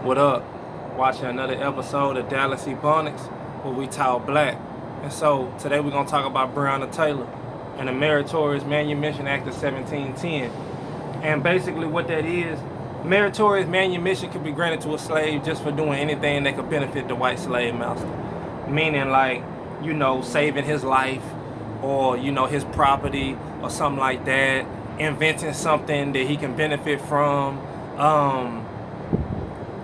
What up? Watching another episode of Dallas Ebonics where we talk black. And so today we're going to talk about Breonna Taylor and the Meritorious Manumission Act of 1710. And basically what that is, meritorious manumission could be granted to a slave just for doing anything that could benefit the white slave master. Meaning like, saving his life or, his property or something like that. Inventing something that he can benefit from.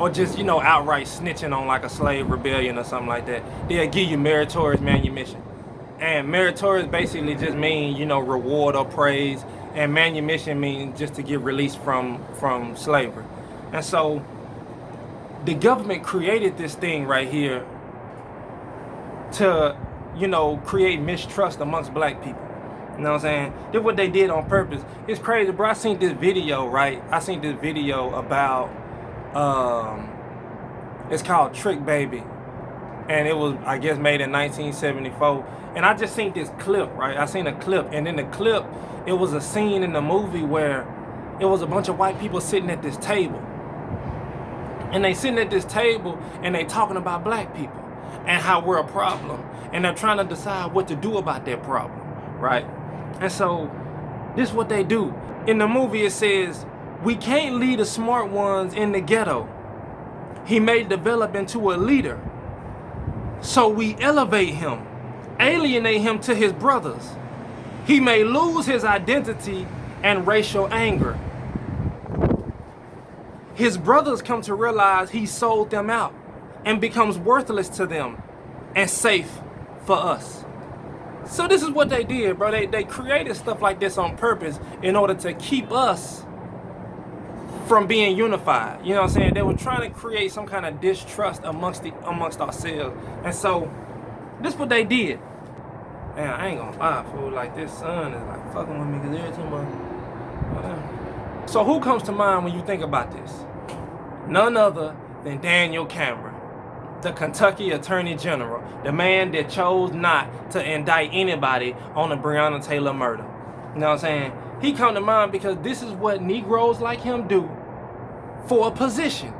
Or just, outright snitching on like a slave rebellion or something like that. They'll give you meritorious manumission. And meritorious basically just means, reward or praise. And manumission means just to get released from slavery. And so the government created this thing right here to, create mistrust amongst black people. You know what I'm saying? That's what they did on purpose. It's crazy, bro. I seen this video, right? I seen this video about it's called Trick Baby, and it was, I guess, made in 1974. And I just seen this clip, right? I seen a clip, and in the clip, it was a scene in the movie where it was a bunch of white people sitting at this table, and they sitting at this table and they talking about black people and how we're a problem, and they're trying to decide what to do about that problem, right? And so this is what they do. In the movie, it says, "We can't lead the smart ones in the ghetto. He may develop into a leader. So we elevate him, alienate him to his brothers. He may lose his identity and racial anger. His brothers come to realize he sold them out and becomes worthless to them and safe for us." So this is what they did, bro. They created stuff like this on purpose in order to keep us from being unified. You know what I'm saying? They were trying to create some kind of distrust amongst ourselves. And so this is what they did. Man, I ain't gonna lie, fool. Like, this sun is like fucking with me because every time So who comes to mind when you think about this? None other than Daniel Cameron, the Kentucky Attorney General, the man that chose not to indict anybody on the Breonna Taylor murder. You know what I'm saying? He come to mind because this is what Negroes like him do for a position.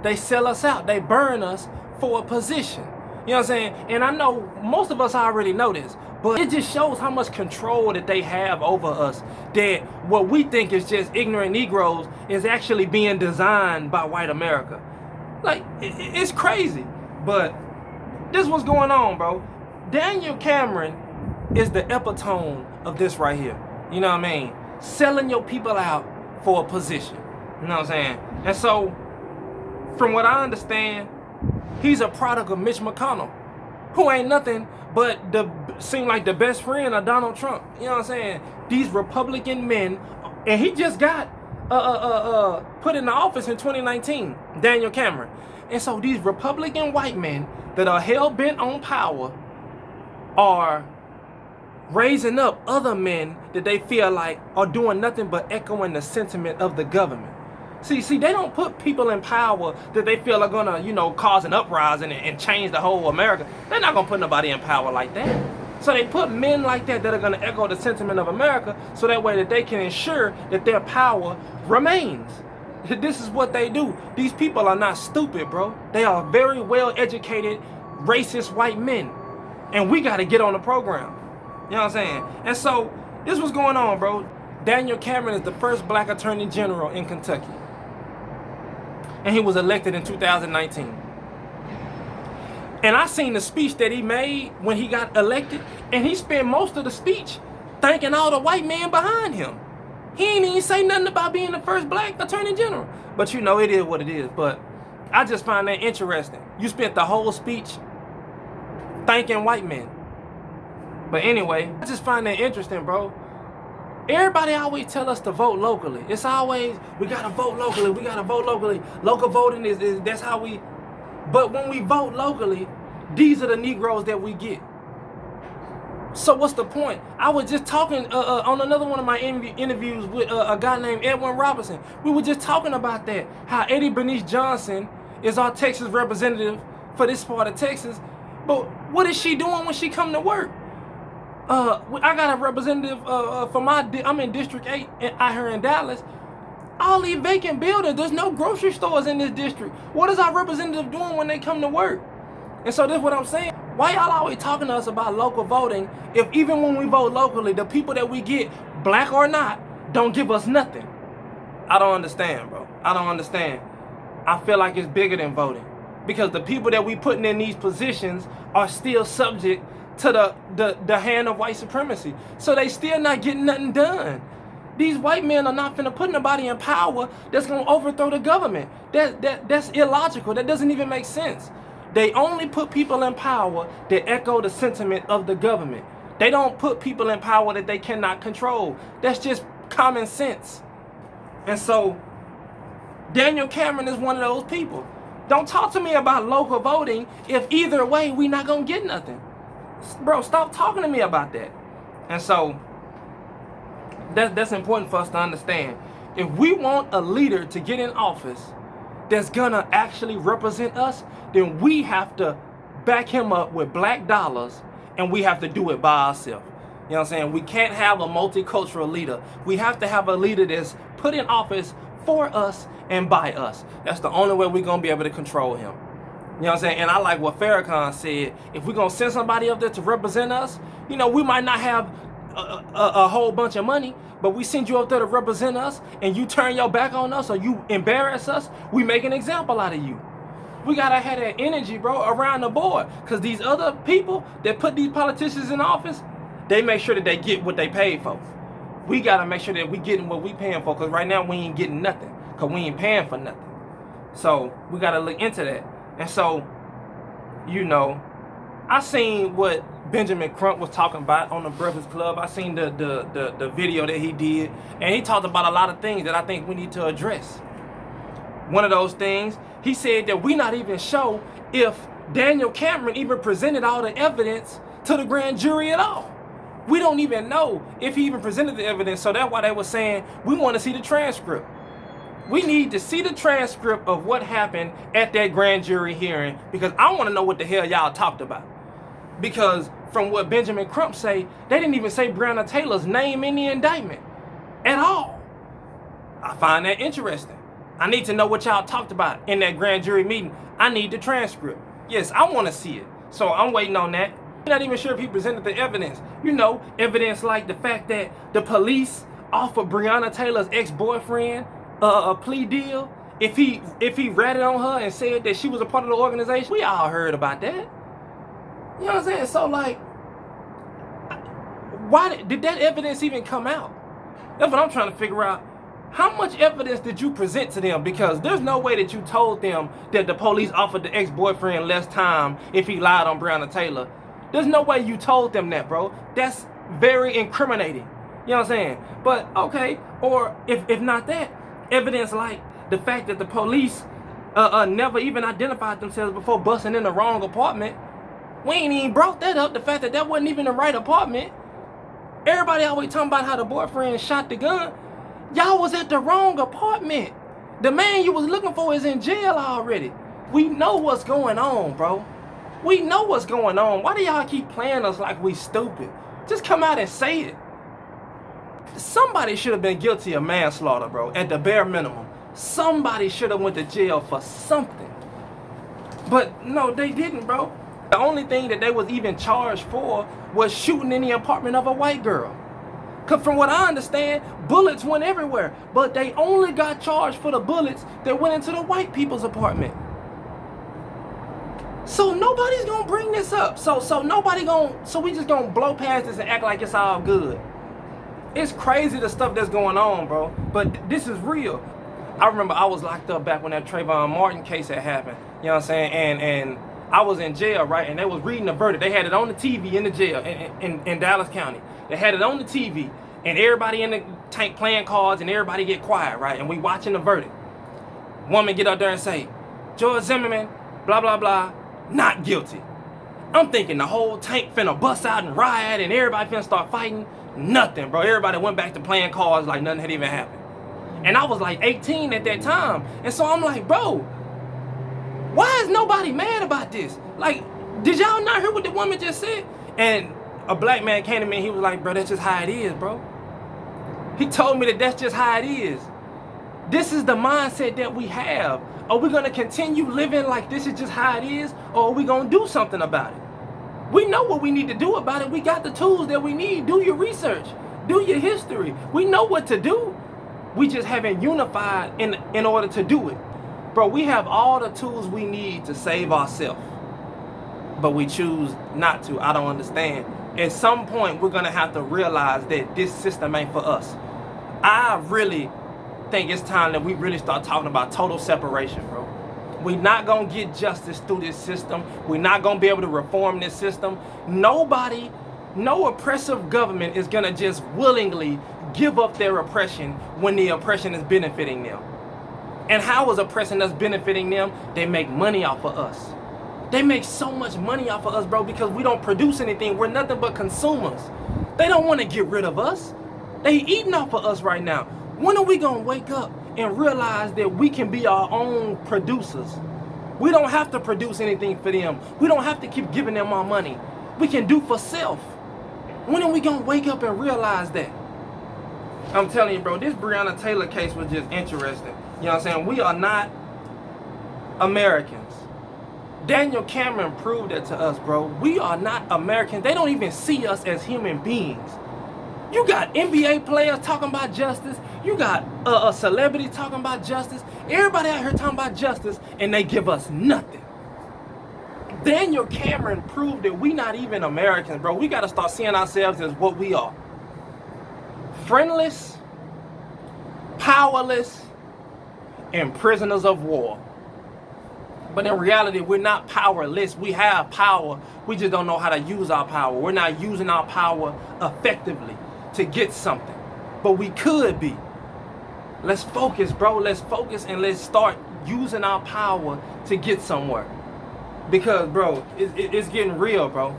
They sell us out. They burn us for a position. You know what I'm saying? And I know most of us already know this, but it just shows how much control that they have over us, that what we think is just ignorant Negroes is actually being designed by white America. Like, it's crazy. But this is what's going on, bro. Daniel Cameron is the epitome of this right here. You know what I mean? Selling your people out for a position. You know what I'm saying? And so, from what I understand, he's a product of Mitch McConnell, who ain't nothing but seem like the best friend of Donald Trump. You know what I'm saying? These Republican men, and he just got put in the office in 2019, Daniel Cameron. And so these Republican white men that are hell-bent on power are raising up other men that they feel like are doing nothing but echoing the sentiment of the government. See, they don't put people in power that they feel are gonna, cause an uprising and change the whole America. They're not gonna put nobody in power like that. So they put men like that are gonna echo the sentiment of America, so that way that they can ensure that their power remains. This is what they do. These people are not stupid, bro. They are very well-educated, racist white men. And we gotta get on the program. You know what I'm saying? And so, this was going on, bro. Daniel Cameron is the first black attorney general in Kentucky. And he was elected in 2019. And I seen the speech that he made when he got elected, and he spent most of the speech thanking all the white men behind him. He ain't even say nothing about being the first black attorney general. But it is what it is. But I just find that interesting. You spent the whole speech thanking white men. But anyway, I just find that interesting, bro. Everybody always tell us to vote locally. It's always, we gotta vote locally, we gotta vote locally. Local voting is that's how we, but when we vote locally, these are the Negroes that we get. So what's the point? I was just talking on another one of my interviews with a guy named Edwin Robinson. We were just talking about that, how Eddie Bernice Johnson is our Texas representative for this part of Texas. But what is she doing when she come to work? I got a representative for I'm in District 8 out here in Dallas. All these vacant buildings. There's no grocery stores in this district. What is our representative doing when they come to work? And so this is what I'm saying. Why y'all always talking to us about local voting if even when we vote locally, the people that we get, black or not, don't give us nothing? I don't understand, bro. I don't understand. I feel like it's bigger than voting. Because the people that we putting in these positions are still subject to the hand of white supremacy. So they still not getting nothing done. These white men are not finna put nobody in power that's gonna overthrow the government. That's illogical. That doesn't even make sense. They only put people in power that echo the sentiment of the government. They don't put people in power that they cannot control. That's just common sense. And so Daniel Cameron is one of those people. Don't talk to me about local voting if either way we not gonna get nothing. Bro, stop talking to me about that. And so that's important for us to understand. If we want a leader to get in office that's gonna actually represent us, then we have to back him up with black dollars, and we have to do it by ourselves. You know what I'm saying? We can't have a multicultural leader. We have to have a leader that's put in office for us and by us. That's the only way we're gonna be able to control him. You know what I'm saying? And I like what Farrakhan said. If we're gonna send somebody up there to represent us, you know, we might not have a whole bunch of money, but we send you up there to represent us, and you turn your back on us or you embarrass us, we make an example out of you. We gotta have that energy, bro, around the board, because these other people that put these politicians in office, they make sure that they get what they paid for. We gotta make sure that we getting what we paying for, because right now we ain't getting nothing, because we ain't paying for nothing. So we gotta look into that. And so, you know, I seen what Benjamin Crump was talking about on the Breakfast Club. I seen the video that he did, and he talked about a lot of things that I think we need to address. One of those things, he said that we not even sure if Daniel Cameron even presented all the evidence to the grand jury at all. We don't even know if he even presented the evidence, so that's why they were saying we want to see the transcript. We need to see the transcript of what happened at that grand jury hearing, because I want to know what the hell y'all talked about. Because from what Benjamin Crump say, they didn't even say Breonna Taylor's name in the indictment at all. I find that interesting. I need to know what y'all talked about in that grand jury meeting. I need the transcript. Yes, I want to see it. So I'm waiting on that. I'm not even sure if he presented the evidence. You know, evidence like the fact that the police offered Breonna Taylor's ex-boyfriend a plea deal. If he ratted on her and said that she was a part of the organization, we all heard about that. You know what I'm saying? So like, why did that evidence even come out? That's what I'm trying to figure out. How much evidence did you present to them? Because there's no way that you told them that the police offered the ex-boyfriend less time if he lied on Breonna Taylor. There's no way you told them that, bro. That's very incriminating. You know what I'm saying? But okay, or if not that, evidence like the fact that the police never even identified themselves before busting in the wrong apartment. We ain't even brought that up, the fact that wasn't even the right apartment. Everybody always talking about how the boyfriend shot the gun. Y'all was at the wrong apartment. The man you was looking for is in jail already. We know what's going on, bro. We know what's going on. Why do y'all keep playing us like we stupid? Just come out and say it. Somebody should have been guilty of manslaughter, bro, at the bare minimum. Somebody should have went to jail for something. But no, they didn't, bro. The only thing that they was even charged for was shooting in the apartment of a white girl. Because from what I understand, bullets went everywhere. But they only got charged for the bullets that went into the white people's apartment. So nobody's going to bring this up. So we just going to blow past this and act like it's all good. It's crazy the stuff that's going on, bro. But this is real. I remember I was locked up back when that Trayvon Martin case had happened. You know what I'm saying? And I was in jail, right? And they was reading the verdict. They had it on the TV in the jail in Dallas County. They had it on the TV, and everybody in the tank playing cards, and everybody get quiet, right? And we watching the verdict. Woman get up there and say, George Zimmerman, blah, blah, blah, not guilty. I'm thinking the whole tank finna bust out and riot, and everybody finna start fighting. Nothing, bro. Everybody went back to playing cards like nothing had even happened. And I was like 18 at that time. And so I'm like, bro, why is nobody mad about this? Like, did y'all not hear what the woman just said? And a black man came to me and he was like, bro, that's just how it is, bro. He told me that that's just how it is. This is the mindset that we have. Are we going to continue living like this is just how it is, or are we going to do something about it? We know what we need to do about it. We got the tools that we need. Do your research. Do your history. We know what to do. We just haven't unified in order to do it. Bro, we have all the tools we need to save ourselves, but we choose not to. I don't understand. At some point, we're going to have to realize that this system ain't for us. I really think it's time that we really start talking about total separation, bro. We're not going to get justice through this system. We're not going to be able to reform this system. Nobody, no oppressive government is going to just willingly give up their oppression when the oppression is benefiting them. And how is oppression us benefiting them? They make money off of us. They make so much money off of us, bro, because we don't produce anything. We're nothing but consumers. They don't want to get rid of us. They eating off of us right now. When are we going to wake up and realize that we can be our own producers? We don't have to produce anything for them. We don't have to keep giving them our money. We can do for self. When are we going to wake up and realize that? I'm telling you, bro, this Breonna Taylor case was just interesting. You know what I'm saying? We are not Americans. Daniel Cameron proved that to us, bro. We are not Americans. They don't even see us as human beings. You got NBA players talking about justice. You got a celebrity talking about justice. Everybody out here talking about justice, and they give us nothing. Daniel Cameron proved that we not even Americans, bro. We got to start seeing ourselves as what we are. Friendless, powerless, and prisoners of war. But in reality, we're not powerless. We have power. We just don't know how to use our power. We're not using our power effectively to get something. But we could be. Let's focus, bro. Let's focus and let's start using our power to get somewhere. Because, bro, it's getting real, bro.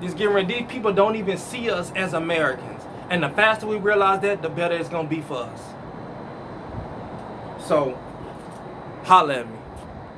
It's getting real. These people don't even see us as Americans. And the faster we realize that, the better it's going to be for us. So, holla at me.